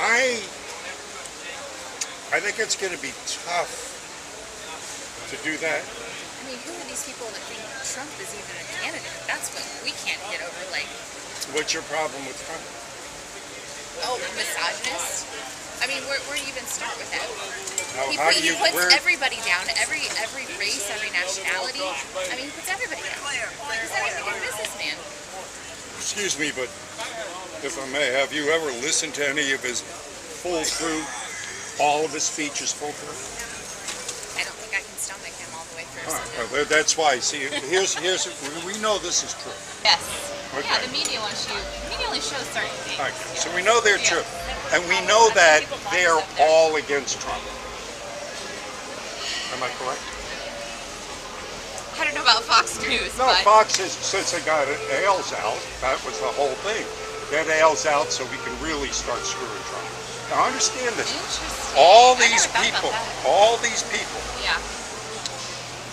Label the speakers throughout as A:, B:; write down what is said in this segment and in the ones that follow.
A: I think it's going to be tough to do that.
B: I mean, who are these people that think Trump is even a candidate? That's what we can't get over. Like,
A: What's your problem with Trump?
B: oh, misogynist. I mean, where do you even start with that?
A: How do
B: He
A: you?
B: puts everybody down, every race, every nationality. I mean, he puts everybody down. He's not even a businessman.
A: Excuse me, but if I may, have you ever listened to any of his full through, all of his speeches full through?
B: I don't think I can stomach him all the way through.
A: Well, that's why. See, here's we know this is true.
B: Yes.
A: Okay.
B: Yeah, the media only shows certain things.
A: Okay. So we know they're true, and we know that they're all against Trump. Am I correct?
B: I don't know about Fox News,
A: No,
B: but
A: Fox is, since they got ailes out, that was the whole thing. Get ailes out so we can really start screwing Trump. Now understand this.
B: interesting.
A: All
B: I
A: these
B: never thought
A: people,
B: about that.
A: all these people
B: Yeah.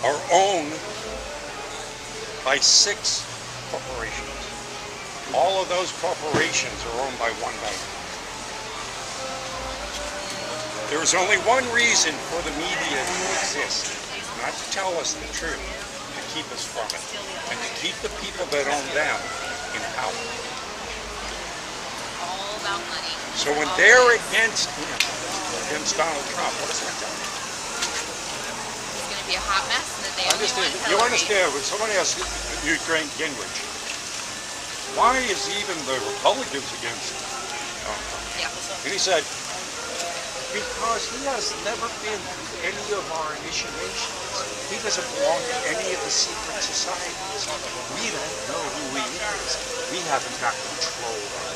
A: are owned by 6 corporations. All of those corporations are owned by one bank. There is only one reason for the media to exist, not to tell us the truth, to keep us from it, and to keep the people that own them in power.
B: All about money.
A: So when they're against him, against Donald Trump, what does that tell you?
B: It's going to be a hot mess, and that they only
A: Understand?
B: want
A: You
B: Hillary.
A: understand? When somebody asks Newt Gingrich, why is even the Republicans against Donald Trump?
B: Yeah.
A: And he said, because he has never been to any of our initiations. He doesn't belong to any of the secret societies. We don't know who he is. We haven't got control of him.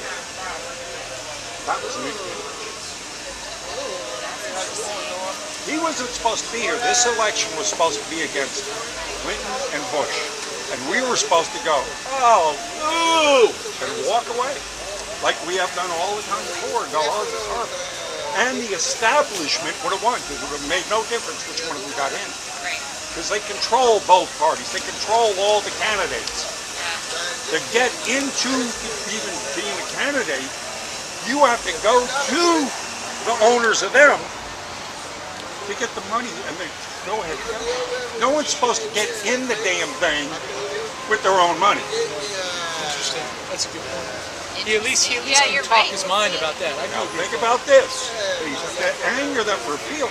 A: That was Newt Gingrich. He wasn't supposed to be here. This election was supposed to be against Clinton and Bush. And we were supposed to go, oh, no, and walk away. Like we have done all the time before, and go, oh, this is horrible. And the establishment would have won. It would have made no difference which one of them got in.
B: Right.
A: Because they control both parties. They control all the candidates.
B: Yeah.
A: To get into even being a candidate, you have to go to the owners of them to get the money. And they go ahead. No one's supposed to get in the damn thing with their own money.
C: Interesting. That's a good point. He at least
B: you're
C: can talk
B: right.
C: his mind about that. I
A: Now
C: agree.
A: think about this. The anger that we're feeling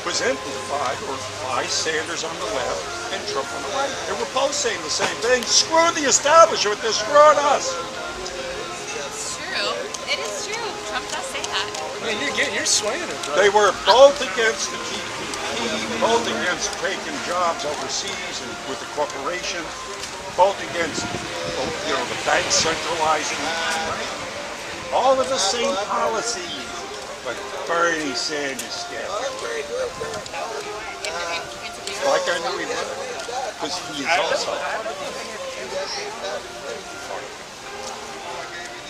A: was amplified by Sanders on the left and Trump on the right. They were both saying the same thing. Screw the establishment, they're screwing us.
B: It's true. It is true. Trump does say that.
C: Man, you're swaying it, bro.
A: They were both against the TPP, both against taking jobs overseas and with the corporations, both against the banks centralizing, all of the same policies, but Bernie Sanders scared. Like I knew he would, because he is also.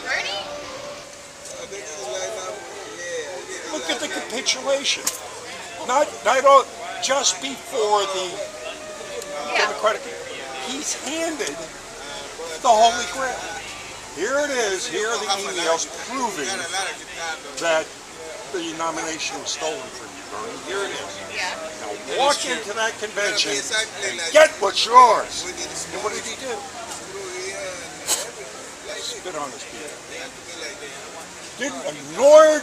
B: Bernie?
A: Look at the capitulation. Not all, just before the Democratic. He's handed the Holy Grail. Here it is. Here are the emails proving that the nomination was stolen from you, Bernie. Here it is.
B: Yeah.
A: Now walk into that convention and get what's yours. And what did he do? Spit on his people. Didn't ignore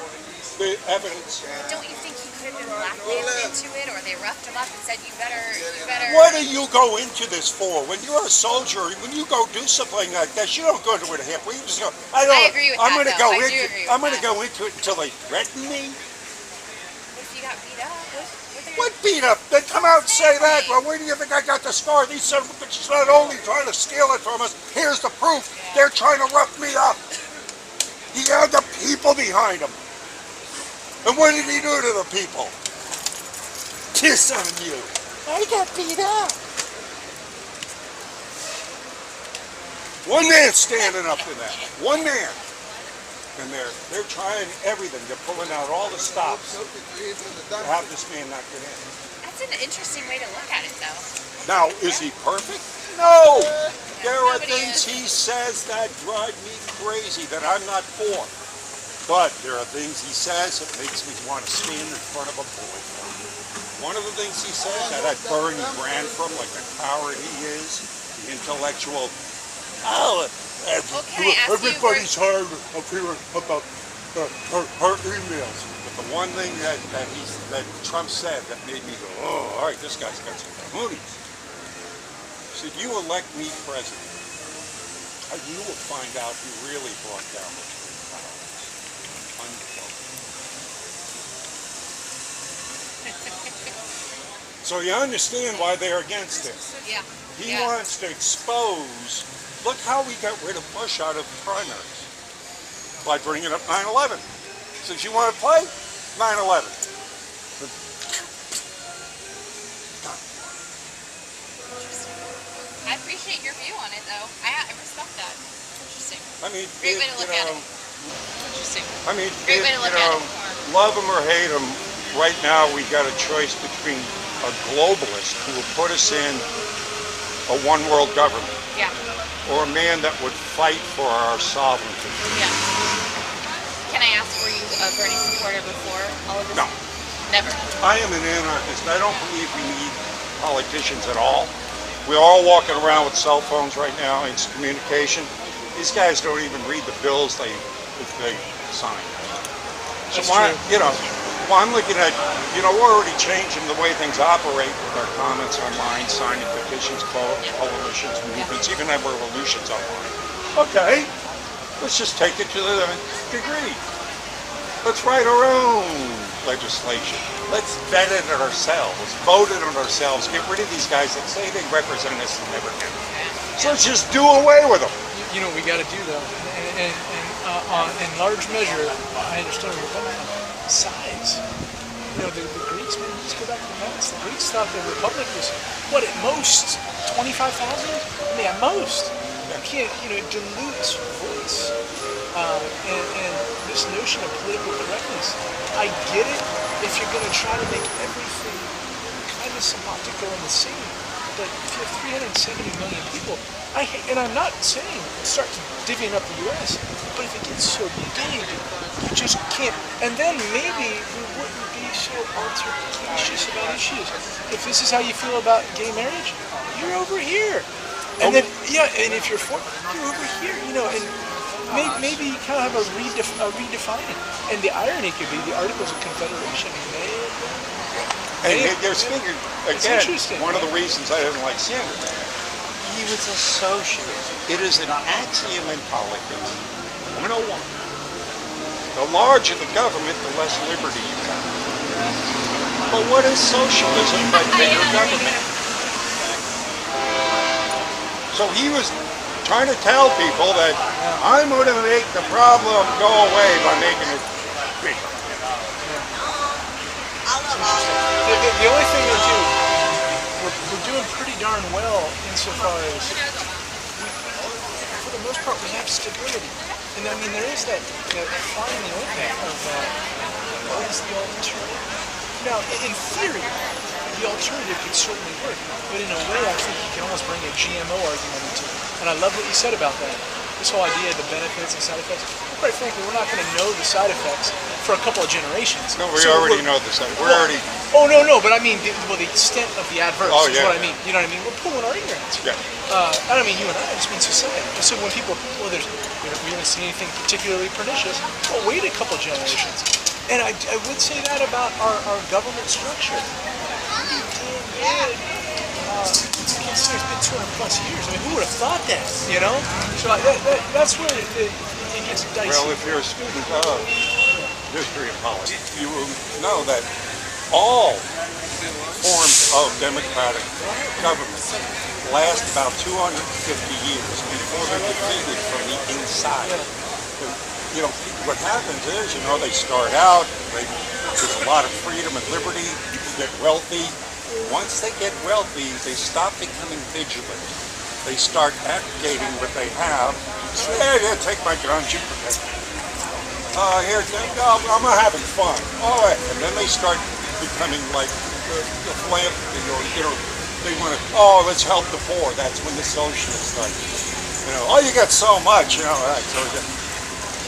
A: the evidence.
B: Don't you think he could have been blackmailed into it, or they roughed him up and said, you better.
A: What do you go into this for? When you're a soldier, when you go do something like this, you don't go into it a hip. You just go,
B: I agree with
A: I'm
B: that,
A: going to
B: though.
A: go
B: I do
A: into
B: agree with
A: I'm going to
B: that.
A: go into it until they threaten me.
B: What if you got beat up?
A: What beat up? They come out and say that. Well, where do you think I got the scar? These son of a bitches not only trying to steal it from us, here's the proof. They're trying to rough me up. He had the people behind him. And what did he do to the people? Kiss on you. I got beat up. One man standing up to that. One man. And they're trying everything. They're pulling out all the stops to have this man not get in.
B: That's an interesting way to look at it, though.
A: Now, is he perfect? No. There are
B: Nobody
A: things
B: is.
A: he says that drive me crazy that I'm not for. But there are things he says that makes me want to stand in front of a bullet. One of the things he says, that Bernie ran from, like the coward he is, the intellectual,
B: can I ask you
A: everybody's hard up here about her emails. But the one thing that Trump said that made me go, oh, all right, this guy's got some cojones. He said, you elect me president, and you will find out who really brought down the Twin Towers. Unquote. So you understand why they're against it.
B: Yeah.
A: He wants to expose, look how we got rid of Bush out of primaries. By bringing up 9/11. Since you want to play, 9/11.
B: I appreciate your view on it, though. I respect that. Interesting.
A: I mean,
B: Great way to look at it. Interesting.
A: I mean,
B: Great way to look at it.
A: love him or hate him, right now we got a choice between a globalist who will put us in a one world government,
B: Yeah.
A: or a man that would fight for our sovereignty.
B: Yeah. Can I ask, were you a Bernie supporter before all of this?
A: No.
B: Never.
A: I am an anarchist. I don't believe we need politicians at all. We're all walking around with cell phones right now, it's communication. These guys don't even read the bills they sign. So well, I'm looking at, we're already changing the way things operate with our comments online, signing petitions, coalitions, movements, even have revolutions online. Okay, let's just take it to the nth degree. Let's write our own legislation. Let's vet it ourselves, vote it on ourselves, get rid of these guys that say they represent us and never can. So let's just do away with them.
C: You know what we got to do though, and in large measure, I understand where you're coming from. Size. The Greeks, man, just go back to the past. The Greeks thought the republic was, what, at most 25,000? I mean, at most. You can't, it dilutes voice. And this notion of political correctness, I get it if you're going to try to make everything kind of synoptical and the same. But if you have 370 million people, and I'm not saying start divvying up the U.S., but if it gets so big, you just can't. And then maybe we wouldn't be so altercacious about issues. If this is how you feel about gay marriage, you're over here. And then, and if you're for, you're over here, and maybe you kind of have a redefining. And the irony could be the Articles of Confederation may have been.
A: And there's figured, again, one of the reasons I didn't like Sanders, he was a socialist. It is an axiom in politics, 101. The larger the government, the less liberty you have. But what is socialism but bigger government? So he was trying to tell people that I'm going to make the problem go away by making it bigger.
C: The only thing they do, we're doing pretty darn well insofar as, for the most part, we have stability. And I mean, there is that fly in the ointment of what is the alternative? Now, in theory, the alternative could certainly work, but in a way, I think you can almost bring a GMO argument into it. And I love what you said about that. This whole idea of the benefits and side effects. Well, quite frankly, we're not going to know the side effects for a couple of generations.
A: No, we already know the side. We're already.
C: Oh no, but I mean, the extent of the adverse is what I mean. You know what I mean? We're pulling our ignorance.
A: Yeah.
C: I don't mean you and I. I just mean society. So when people, we don't see anything particularly pernicious. Well, wait a couple generations. And I would say that about our government structure. Pretty damn good. It's been 200 plus years. I mean, who would have thought that? So that's where it gets dicey.
A: Well, if you're a student of history and politics, you will know that all forms of democratic government last about 250 years before they're defeated from the inside. What happens is, they start out, there's a lot of freedom and liberty, people get wealthy. Once they get wealthy, they stop becoming vigilant. They start abdicating what they have. Yeah, take my guns, you protect me. I'm having fun. All right, and then they start becoming like the philanthropy, they want to, let's help the poor. That's when the socialists start. You got so much, right? So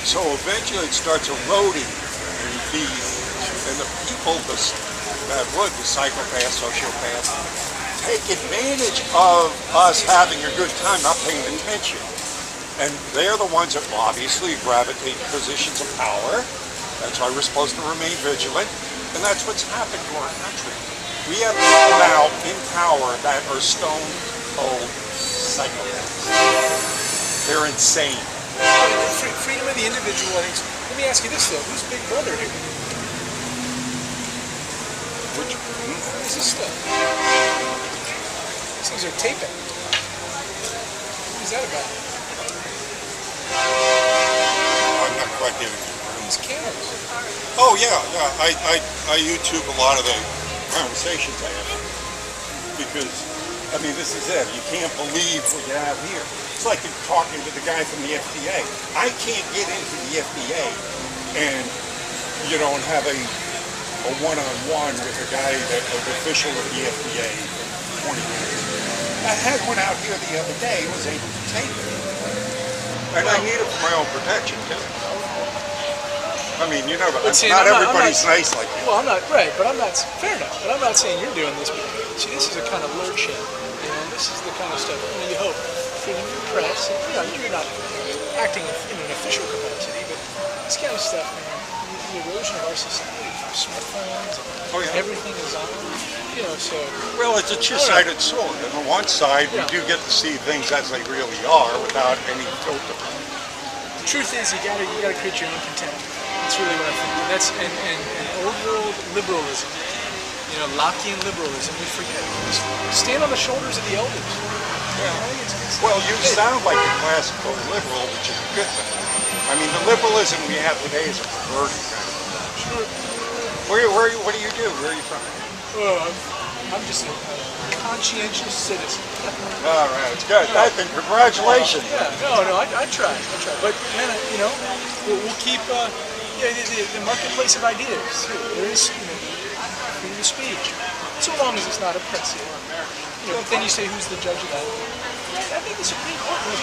A: So eventually it starts eroding, and the people that would, the psychopaths, sociopaths, take advantage of us having a good time, not paying attention. And they're the ones that obviously gravitate to positions of power. That's why we're supposed to remain vigilant. And that's what's happened to our country. We have people now in power that are stone cold psychopaths. They're insane.
C: Freedom of the individual. Let me ask you this though: who's Big Brother here? What is this stuff? These things are taping. What is that about?
A: I'm not quite getting it.
C: These cameras.
A: Oh yeah. I YouTube a lot of the conversations I have because I mean this is it. You can't believe what you have here. It's like you're talking to the guy from the FDA. I can't get into the FDA and have a one-on-one with a guy an official of the FDA for 20 minutes. I had one out here the other day. Was able to take it, and I need it for my own protection too. I mean, not everybody's nice like you.
C: Well, I'm not, right, but I'm not, fair enough, but I'm not saying you're doing this. But, see, this is a kind of bloodshed, this is the kind of stuff, you hope, freedom of the press, and, you're not acting in an official capacity, but this kind of stuff, the erosion of our society, our smartphones, everything is on, so.
A: Well, it's a two-sided sword. On the one side, we do get to see things as they really are without any filter.
C: The truth is, you gotta create your own content. That's really what I think. That's and old world liberalism, Lockean liberalism. We forget. Stand on the shoulders of the elders.
A: Yeah. Well, you sound like a classical liberal, which is a good thing. I mean, the liberalism we have today is a perverted kind of thing.
C: Sure.
A: What do you do? Where are you from?
C: I'm just a conscientious citizen.
A: All right, it's good. I think congratulations.
C: Yeah. No, I try. But man, we'll keep. The marketplace of ideas. There is freedom of speech, so long as it's not oppressive. But then you say, who's the judge of that? I think the Supreme Court knows.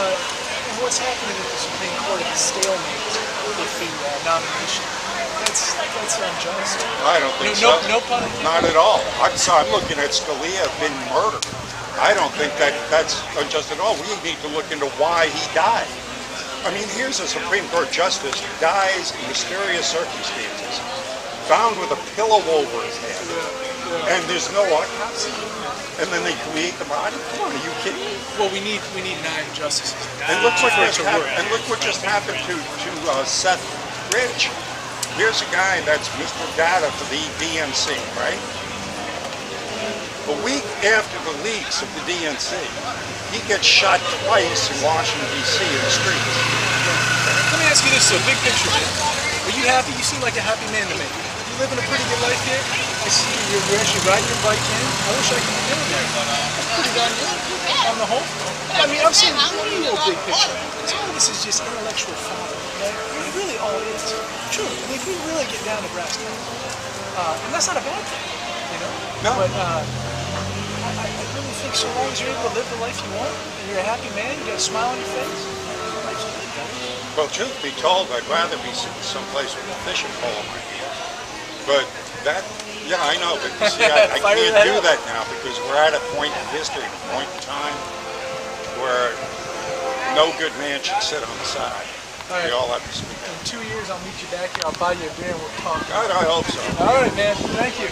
C: And what's happening with the Supreme Court is stalemate with the nomination. That's unjust.
A: I don't think so.
C: No pun.
A: Not at all. I'm looking at Scalia being murdered. I don't think that's unjust at all. We need to look into why he died. I mean, here's a Supreme Court justice who dies in mysterious circumstances, found with a pillow over his head, and there's no autopsy. And then they create the body? Come on, are you kidding me?
C: Well, we need 9 justices.
A: And look what just happened to Seth Rich. Here's a guy that's Mr. Data for the DNC, right? A week after the leaks of the DNC, he gets shot twice in Washington, D.C. in the streets.
C: Let me ask you this, big picture, man. Are you happy? You seem like a happy man to me. You living a pretty good life here? I see you're actually riding your bike in. I wish I could be doing that. That's pretty darn good on the whole. I mean, I'm saying real big picture. Some of this is just intellectual fodder, right? It really all is. True. I mean, if we really get down to brass tacks, and that's not a bad thing,
A: No.
C: But I really think so long as you're able to live the life you want, and you're a happy man, you got a smile on your face, life's good, guys.
A: Well, truth be told, I'd rather be sitting someplace with a fishing pole in my hand. But I know, but you see, I can't do that now because we're at a point in history, a point in time where no good man should sit on the side.
C: All right.
A: We all have to speak up.
C: In 2 years, I'll meet you back here. I'll buy you a beer and we'll talk.
A: God, I hope so.
C: All right, man. Thank you.